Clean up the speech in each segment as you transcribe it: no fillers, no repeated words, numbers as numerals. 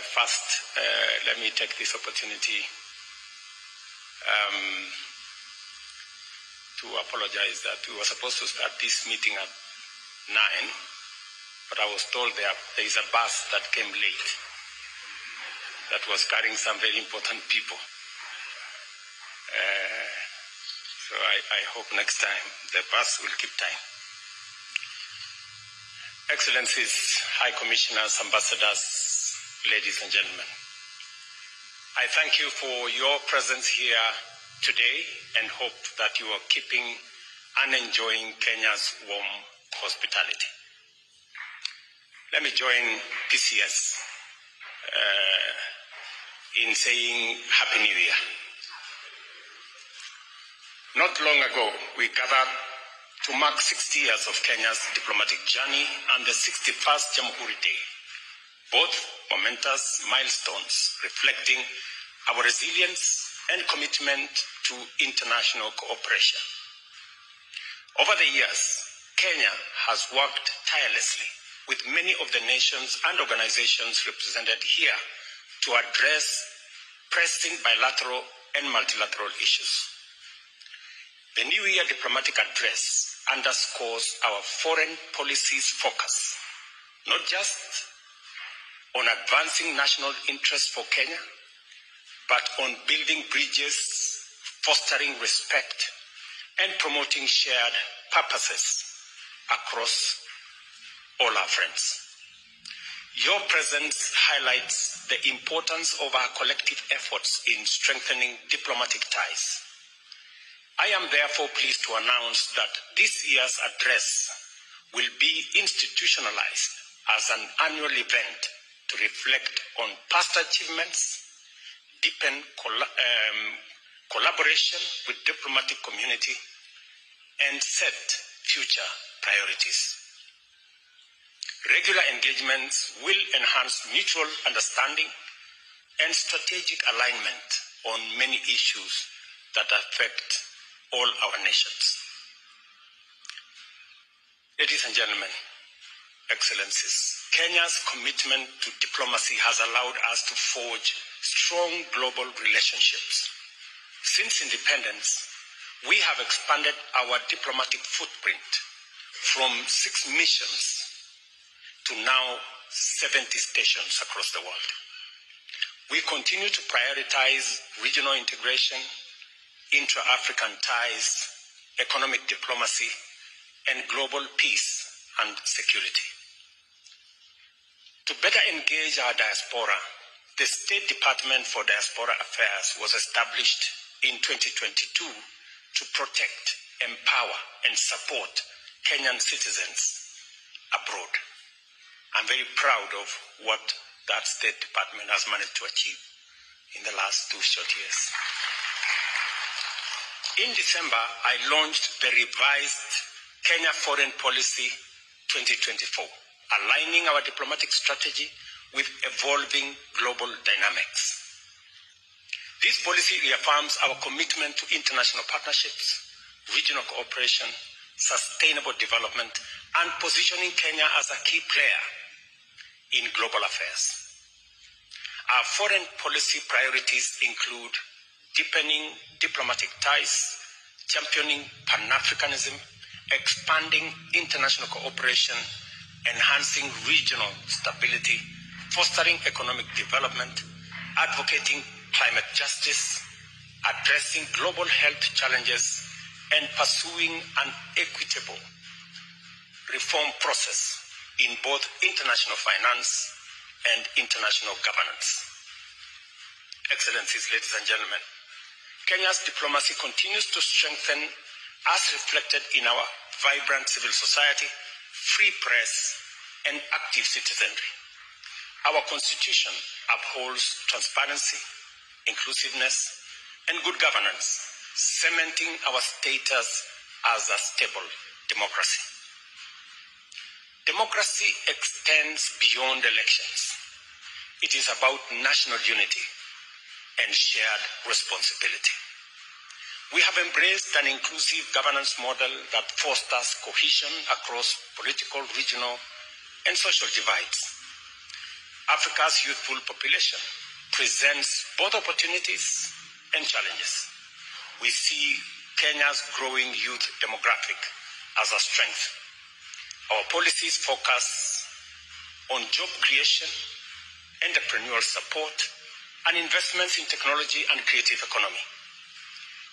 First, let me take this opportunity to apologize that we were supposed to start this meeting at 9, but I was told there is a bus that came late that was carrying some very important people. So I hope next time the bus will keep time. Excellencies, High Commissioners, Ambassadors, ladies and gentlemen, I thank you for your presence here today and hope that you are keeping and enjoying Kenya's warm hospitality. Let me join PCS in saying Happy New Year. Not long ago, we gathered to mark 60 years of Kenya's diplomatic journey and the 61st Jamhuri Day, both momentous milestones reflecting our resilience and commitment to international cooperation. Over the years, Kenya has worked tirelessly with many of the nations and organizations represented here to address pressing bilateral and multilateral issues. The New Year diplomatic address underscores our foreign policy's focus, not just on advancing national interests for Kenya, but on building bridges, fostering respect, and promoting shared purposes across all our friends. Your presence highlights the importance of our collective efforts in strengthening diplomatic ties. I am therefore pleased to announce that this year's address will be institutionalized as an annual event to reflect on past achievements, deepen collaboration with diplomatic community, and set future priorities. Regular engagements will enhance mutual understanding and strategic alignment on many issues that affect all our nations. Ladies and gentlemen, Excellencies, Kenya's commitment to diplomacy has allowed us to forge strong global relationships. Since independence, we have expanded our diplomatic footprint from 6 missions to now 70 stations across the world. We continue to prioritize regional integration, intra-African ties, economic diplomacy, and global peace and security. To better engage our diaspora, the State Department for Diaspora Affairs was established in 2022 to protect, empower, and support Kenyan citizens abroad. I'm very proud of what that State Department has managed to achieve in the last 2 short years. In December, I launched the revised Kenya Foreign Policy 2024, aligning our diplomatic strategy with evolving global dynamics. This policy reaffirms our commitment to international partnerships, regional cooperation, sustainable development, and positioning Kenya as a key player in global affairs. Our foreign policy priorities include deepening diplomatic ties, championing Pan-Africanism, expanding international cooperation, enhancing regional stability, fostering economic development, advocating climate justice, addressing global health challenges, and pursuing an equitable reform process in both international finance and international governance. Excellencies, ladies and gentlemen, Kenya's diplomacy continues to strengthen as reflected in our vibrant civil society, free press, and active citizenry. Our constitution upholds transparency, inclusiveness, and good governance, cementing our status as a stable democracy. Democracy extends beyond elections. It is about national unity and shared responsibility. We have embraced an inclusive governance model that fosters cohesion across political, regional, and social divides. Africa's youthful population presents both opportunities and challenges. We see Kenya's growing youth demographic as a strength. Our policies focus on job creation, entrepreneurial support, and investments in technology and creative economy.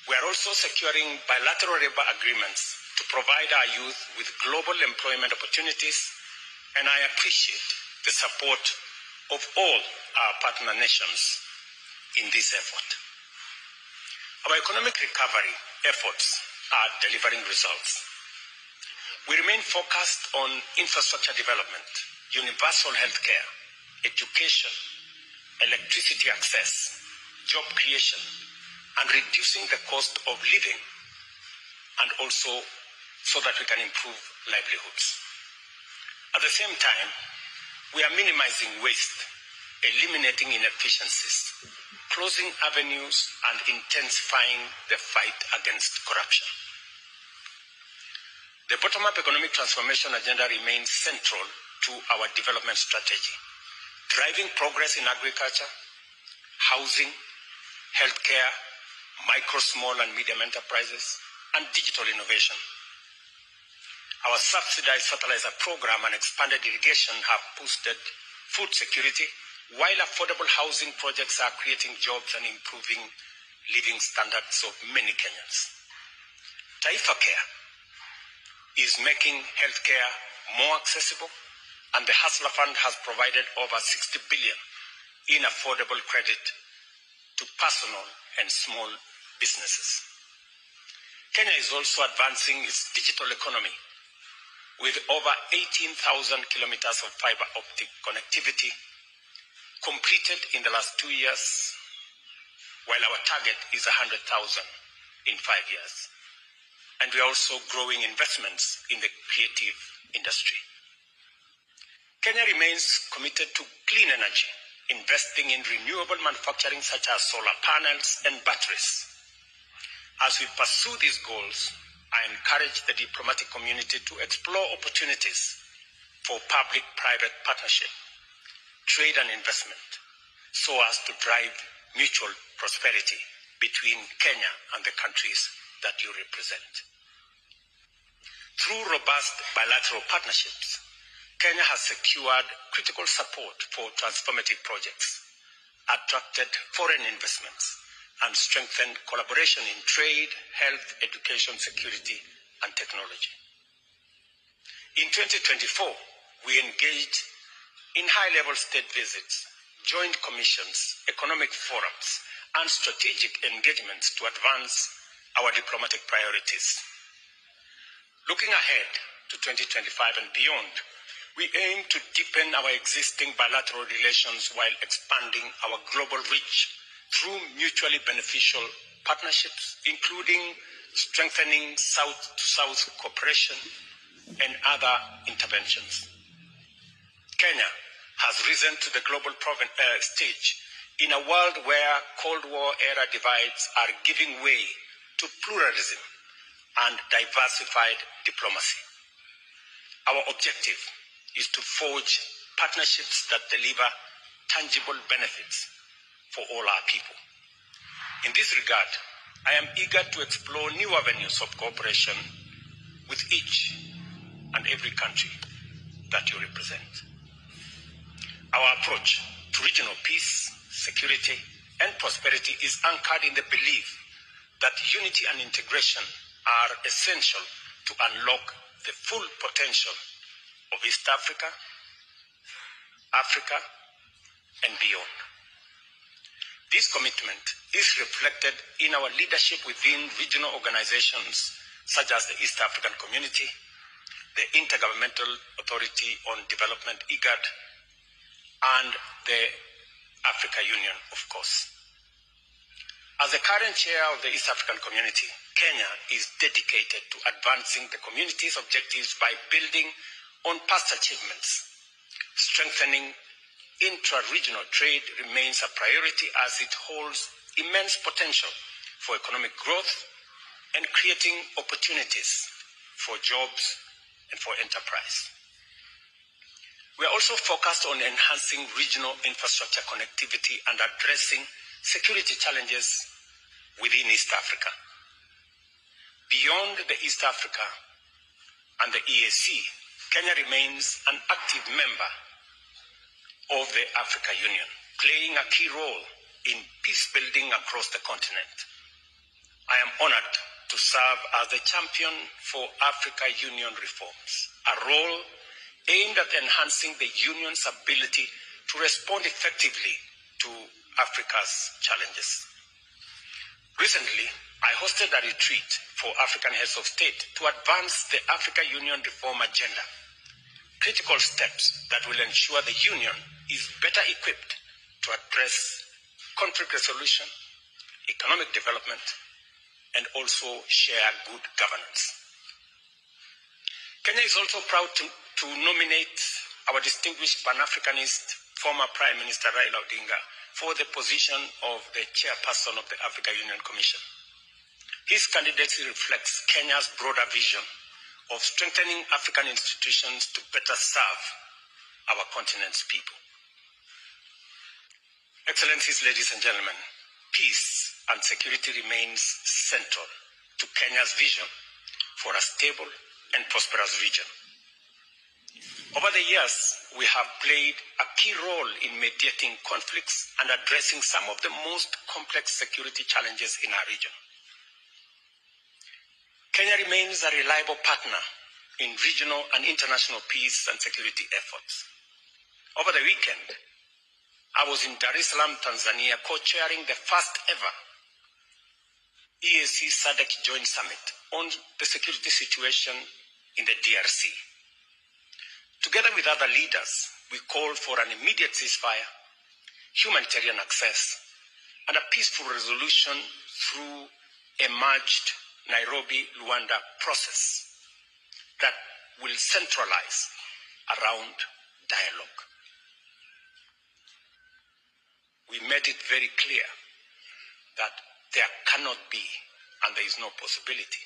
We are also securing bilateral labor agreements to provide our youth with global employment opportunities, and I appreciate the support of all our partner nations in this effort. Our economic recovery efforts are delivering results. We remain focused on infrastructure development, universal healthcare, education, electricity access, job creation, and reducing the cost of living, and also so that we can improve livelihoods. At the same time, we are minimizing waste, eliminating inefficiencies, closing avenues, and intensifying the fight against corruption. The bottom-up economic transformation agenda remains central to our development strategy, driving progress in agriculture, housing, healthcare, micro, small, and medium enterprises, and digital innovation. Our subsidized fertilizer program and expanded irrigation have boosted food security, while affordable housing projects are creating jobs and improving living standards of many Kenyans. Taifa Care is making healthcare more accessible, and the Hustler Fund has provided over 60 billion in affordable credit to personal and small businesses. Kenya is also advancing its digital economy with over 18,000 kilometers of fiber optic connectivity completed in the last 2 years, while our target is 100,000 in 5 years. And we are also growing investments in the creative industry. Kenya remains committed to clean energy, investing in renewable manufacturing such as solar panels and batteries. As we pursue these goals, I encourage the diplomatic community to explore opportunities for public-private partnership, trade and investment, so as to drive mutual prosperity between Kenya and the countries that you represent. Through robust bilateral partnerships, Kenya has secured critical support for transformative projects, attracted foreign investments, and strengthened collaboration in trade, health, education, security, and technology. In 2024, we engaged in high-level state visits, joint commissions, economic forums, and strategic engagements to advance our diplomatic priorities. Looking ahead to 2025 and beyond, we aim to deepen our existing bilateral relations while expanding our global reach through mutually beneficial partnerships, including strengthening South-to-South cooperation and other interventions. Kenya has risen to the global stage in a world where Cold War-era divides are giving way to pluralism and diversified diplomacy. Our objective is to forge partnerships that deliver tangible benefits for all our people. In this regard, I am eager to explore new avenues of cooperation with each and every country that you represent. Our approach to regional peace, security, and prosperity is anchored in the belief that unity and integration are essential to unlock the full potential of East Africa, Africa, and beyond. This commitment is reflected in our leadership within regional organizations such as the East African Community, the Intergovernmental Authority on Development, IGAD, and the Africa Union, of course. As the current chair of the East African Community, Kenya is dedicated to advancing the community's objectives by building on past achievements. Strengthening intra-regional trade remains a priority as it holds immense potential for economic growth and creating opportunities for jobs and for enterprise. We are also focused on enhancing regional infrastructure connectivity and addressing security challenges within East Africa. Beyond the East Africa and the EAC, Kenya remains an active member of the Africa Union, playing a key role in peace building across the continent. I am honored to serve as the champion for Africa Union reforms, a role aimed at enhancing the Union's ability to respond effectively to Africa's challenges. Recently, I hosted a retreat for African heads of state to advance the Africa Union reform agenda, critical steps that will ensure the Union is better equipped to address conflict resolution, economic development, and also share good governance. Kenya is also proud to nominate our distinguished Pan-Africanist, former Prime Minister Raila Odinga, for the position of the chairperson of the Africa Union Commission. His candidacy reflects Kenya's broader vision of strengthening African institutions to better serve our continent's people. Excellencies, ladies and gentlemen, peace and security remains central to Kenya's vision for a stable and prosperous region. Over the years, we have played a key role in mediating conflicts and addressing some of the most complex security challenges in our region. Kenya remains a reliable partner in regional and international peace and security efforts. Over the weekend, I was in Dar es Salaam, Tanzania, co-chairing the first ever EAC SADC Joint Summit on the security situation in the DRC. Together with other leaders, we called for an immediate ceasefire, humanitarian access, and a peaceful resolution through a merged Nairobi-Luanda process that will centralize around dialogue. We made it very clear that there cannot be, and there is no possibility,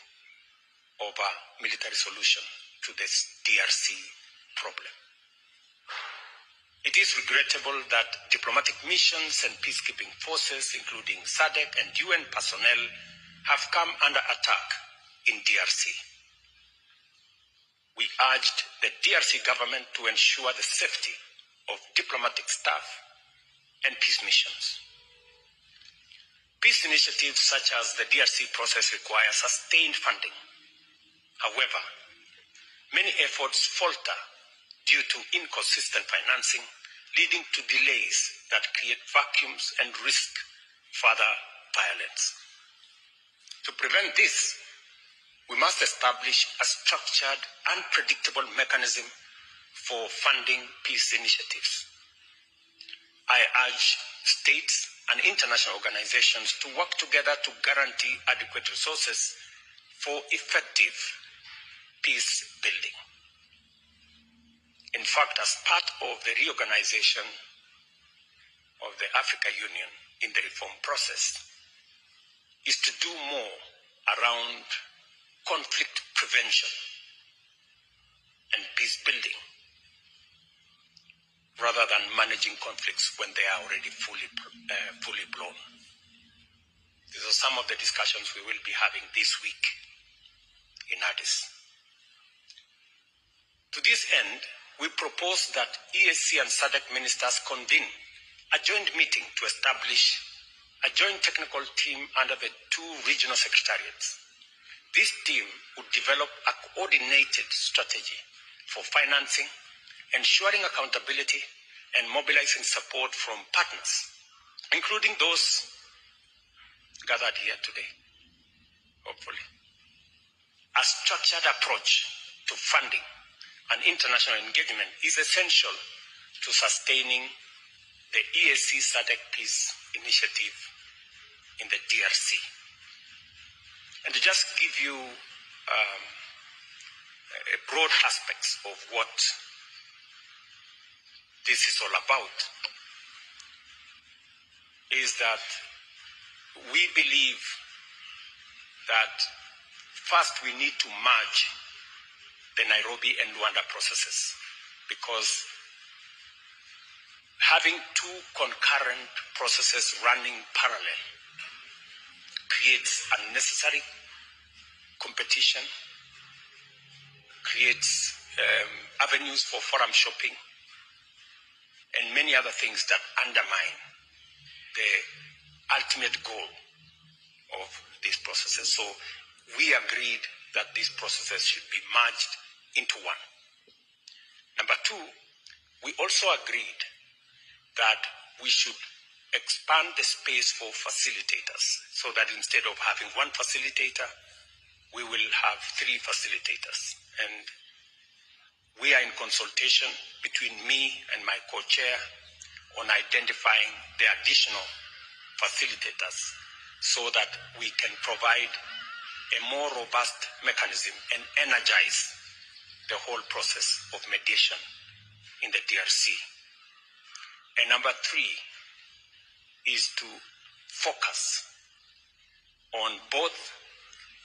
of a military solution to this DRC problem. It is regrettable that diplomatic missions and peacekeeping forces, including SADC and UN personnel, have come under attack in DRC. We urged the DRC government to ensure the safety of diplomatic staff and peace missions. Peace initiatives such as the DRC process require sustained funding. However, many efforts falter due to inconsistent financing, leading to delays that create vacuums and risk further violence. To prevent this, we must establish a structured and predictable mechanism for funding peace initiatives. I urge states and international organizations to work together to guarantee adequate resources for effective peace building. In fact, as part of the reorganization of the Africa Union in the reform process, is to do more around conflict prevention and peace building, rather than managing conflicts when they are already fully blown. These are some of the discussions we will be having this week in Addis. To this end, we propose that EAC and SADC ministers convene a joint meeting to establish a joint technical team under the two regional secretariats. This team would develop a coordinated strategy for financing, ensuring accountability, and mobilizing support from partners, including those gathered here today, hopefully. A structured approach to funding and international engagement is essential to sustaining the EAC SADC Peace Initiative in the DRC. And to just give you broad aspects of what this is all about, is that we believe that first we need to merge the Nairobi and Luanda processes, because having two concurrent processes running parallel creates unnecessary competition, creates avenues for forum shopping, and many other things that undermine the ultimate goal of these processes. So we agreed that these processes should be merged into one. Number two, we also agreed that we should expand the space for facilitators so that instead of having one facilitator, we will have three facilitators. And we are in consultation between me and my co-chair on identifying the additional facilitators so that we can provide a more robust mechanism and energize the whole process of mediation in the DRC. And number three is to focus on both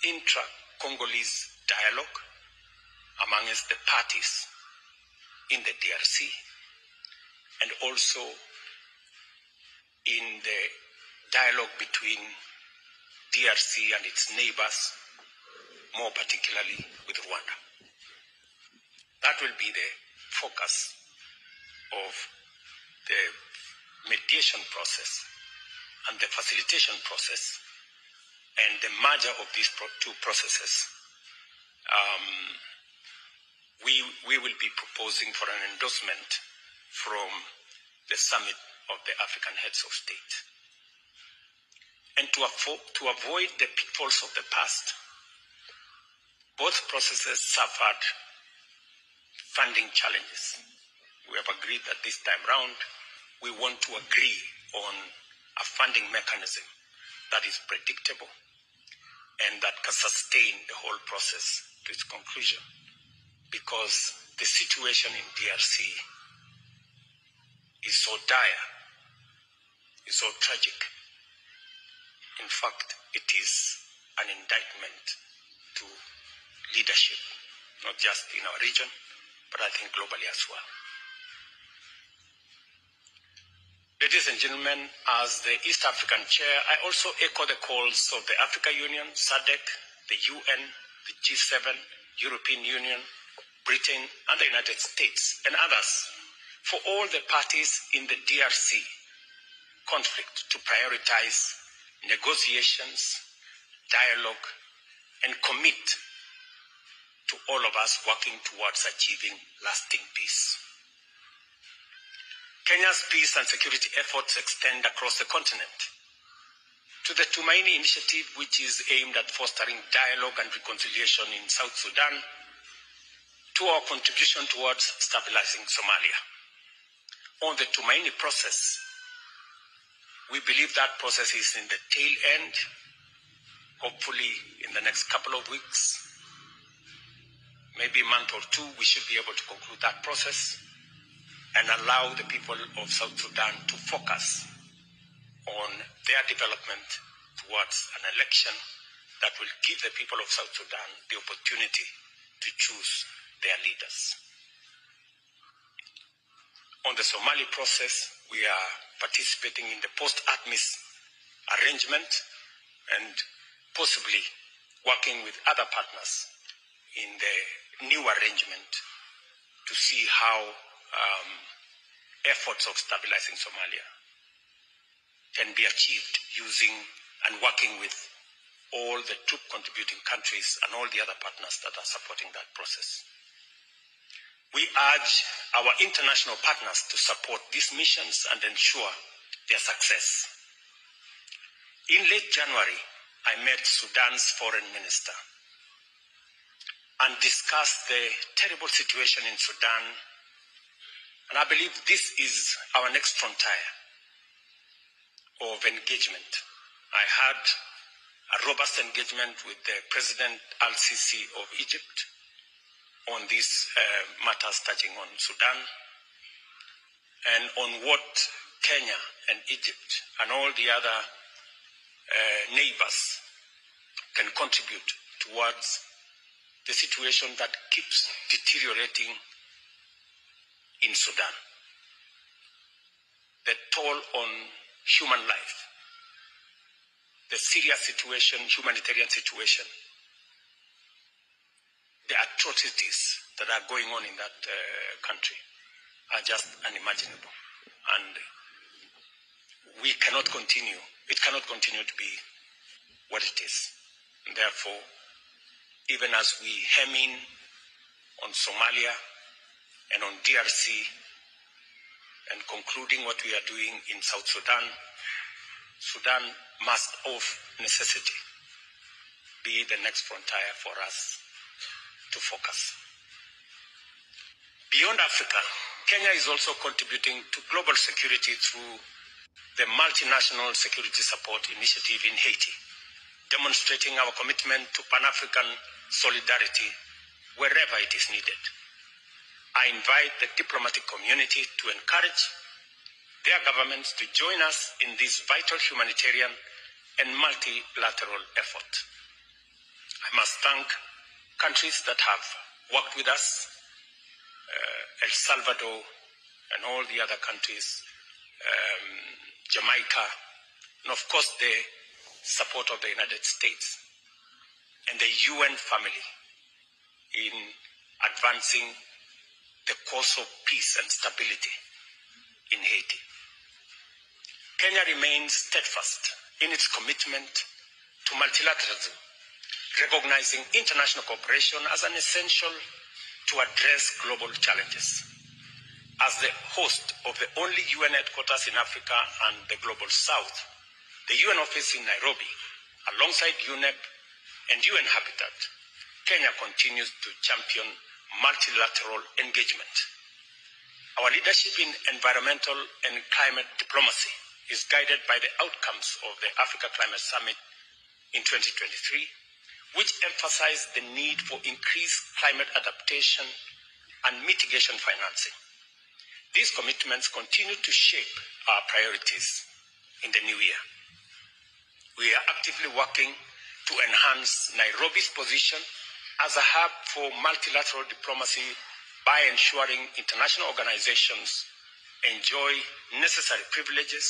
intra-Congolese dialogue amongst the parties in the DRC and also in the dialogue between DRC and its neighbors, more particularly with Rwanda. That will be the focus of the mediation process and the facilitation process and the merger of these two processes. We will be proposing for an endorsement from the summit of the African heads of state. And to avoid the pitfalls of the past, both processes suffered funding challenges. We have agreed that this time round, we want to agree on a funding mechanism that is predictable and that can sustain the whole process to its conclusion, because the situation in DRC is so dire, is so tragic. In fact, it is an indictment to leadership, not just in our region, but I think globally as well. Ladies and gentlemen, as the East African chair, I also echo the calls of the Africa Union, SADC, the UN, the G7, European Union, Britain, and the United States, and others, for all the parties in the DRC conflict to prioritize negotiations, dialogue, and commit to all of us working towards achieving lasting peace. Kenya's peace and security efforts extend across the continent. To the Tumaini initiative, which is aimed at fostering dialogue and reconciliation in South Sudan, to our contribution towards stabilizing Somalia. On the Tumaini process, we believe that process is in the tail end. Hopefully, in the next couple of weeks, maybe a month or two, we should be able to conclude that process and allow the people of South Sudan to focus on their development towards an election that will give the people of South Sudan the opportunity to choose their leaders. On the Somali process, we are participating in the post-ATMIS arrangement and possibly working with other partners in the new arrangement to see how efforts of stabilizing Somalia can be achieved using and working with all the troop contributing countries and all the other partners that are supporting that process. We urge our international partners to support these missions and ensure their success. In late January, I met Sudan's foreign minister and discussed the terrible situation in Sudan. And I believe this is our next frontier of engagement. I had a robust engagement with the President al-Sisi of Egypt on these matters touching on Sudan and on what Kenya and Egypt and all the other neighbors can contribute towards the situation that keeps deteriorating in Sudan. the toll on human life, the serious situation, humanitarian situation, the atrocities that are going on in that country are just unimaginable. And we cannot continue, it cannot continue to be what it is. And therefore, even as we hem in on Somalia and on DRC and concluding what we are doing in South Sudan, Sudan must of necessity be the next frontier for us to focus. Beyond Africa, Kenya is also contributing to global security through the Multinational Security Support Initiative in Haiti, demonstrating our commitment to Pan-African solidarity wherever it is needed. I invite the diplomatic community to encourage their governments to join us in this vital humanitarian and multilateral effort. I must thank countries that have worked with us, El Salvador and all the other countries, Jamaica, and of course the support of the United States and the UN family in advancing the cause of peace and stability in Haiti. Kenya remains steadfast in its commitment to multilateralism, recognizing international cooperation as an essential to address global challenges. As the host of the only UN headquarters in Africa and the Global South, the UN office in Nairobi, alongside UNEP and UN Habitat, Kenya continues to champion multilateral engagement. Our leadership in environmental and climate diplomacy is guided by the outcomes of the Africa Climate Summit in 2023, which emphasized the need for increased climate adaptation and mitigation financing. These commitments continue to shape our priorities in the new year. We are actively working to enhance Nairobi's position as a hub for multilateral diplomacy by ensuring international organizations enjoy necessary privileges.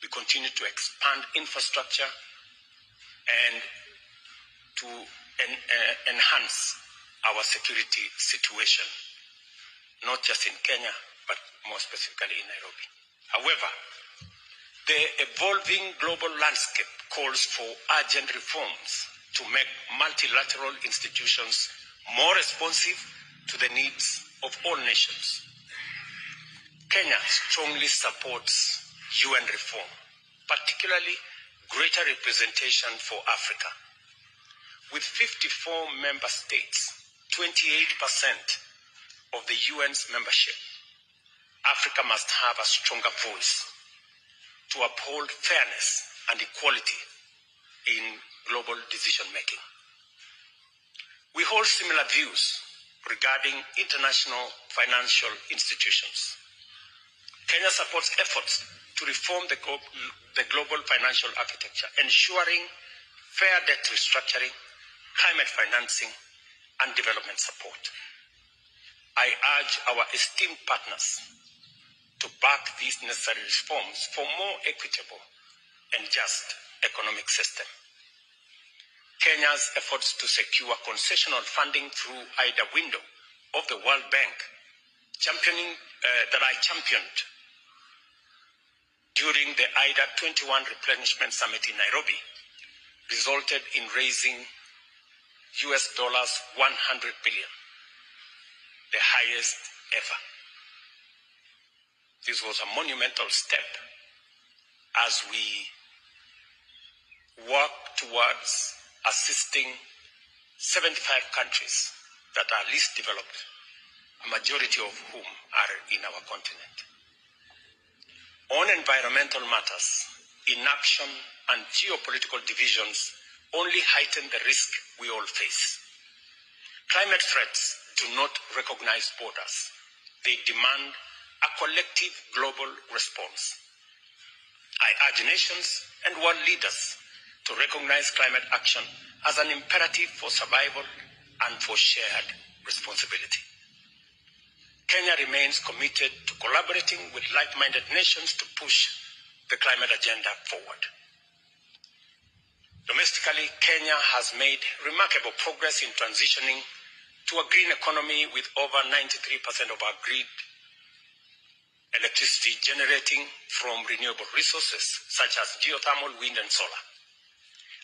We continue to expand infrastructure and to enhance our security situation, not just in Kenya, but more specifically in Nairobi. However, the evolving global landscape calls for urgent reforms to make multilateral institutions more responsive to the needs of all nations. Kenya strongly supports UN reform, particularly greater representation for Africa. With 54 member states, 28% of the UN's membership, Africa must have a stronger voice to uphold fairness and equality in global decision-making. We hold similar views regarding international financial institutions. Kenya supports efforts to reform the global financial architecture, ensuring fair debt restructuring, climate financing, and development support. I urge our esteemed partners to back these necessary reforms for more equitable and just economic system. Kenya's efforts to secure concessional funding through IDA window of the World Bank, that I championed during the IDA 21 Replenishment Summit in Nairobi, resulted in raising US dollars 100 billion, the highest ever. This was a monumental step as we work towards assisting 75 countries that are least developed, a majority of whom are in our continent. On environmental matters, inaction and geopolitical divisions only heighten the risk we all face. Climate threats do not recognize borders. They demand a collective global response. I urge nations and world leaders to recognize climate action as an imperative for survival and for shared responsibility. Kenya remains committed to collaborating with like-minded nations to push the climate agenda forward. Domestically, Kenya has made remarkable progress in transitioning to a green economy with over 93% of our grid electricity generating from renewable resources such as geothermal, wind, and solar.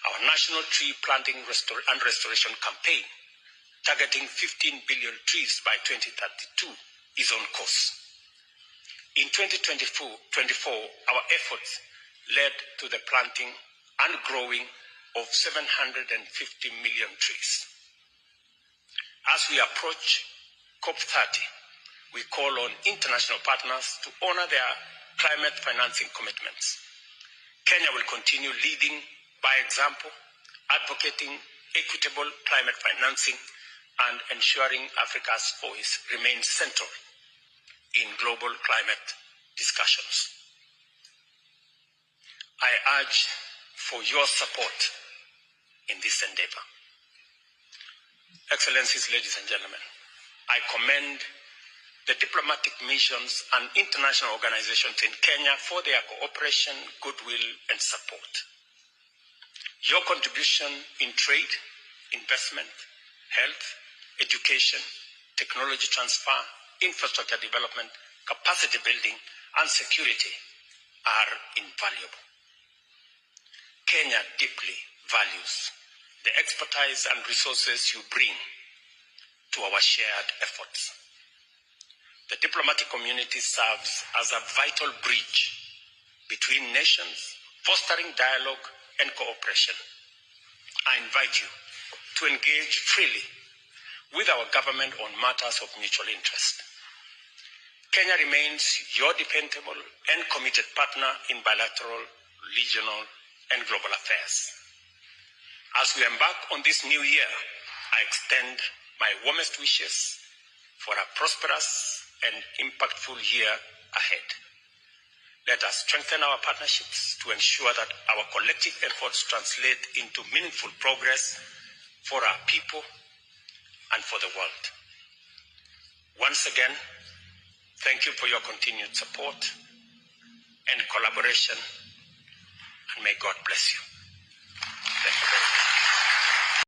Our national tree planting and restoration campaign, targeting 15 billion trees by 2032, is on course. In 2024, our efforts led to the planting and growing of 750 million trees. As we approach COP30, we call on international partners to honor their climate financing commitments. Kenya will continue leading by example, advocating equitable climate financing and ensuring Africa's voice remains central in global climate discussions. I urge for your support in this endeavor. Excellencies, ladies and gentlemen, I commend the diplomatic missions and international organizations in Kenya for their cooperation, goodwill, and support. Your contribution in trade, investment, health, education, technology transfer, infrastructure development, capacity building, and security are invaluable. Kenya deeply values the expertise and resources you bring to our shared efforts. The diplomatic community serves as a vital bridge between nations, fostering dialogue and cooperation. I invite you to engage freely with our government on matters of mutual interest. Kenya remains your dependable and committed partner in bilateral, regional, and global affairs. As we embark on this new year, I extend my warmest wishes for a prosperous and impactful year ahead. Let us strengthen our partnerships to ensure that our collective efforts translate into meaningful progress for our people and for the world. Once again, thank you for your continued support and collaboration, and may God bless you.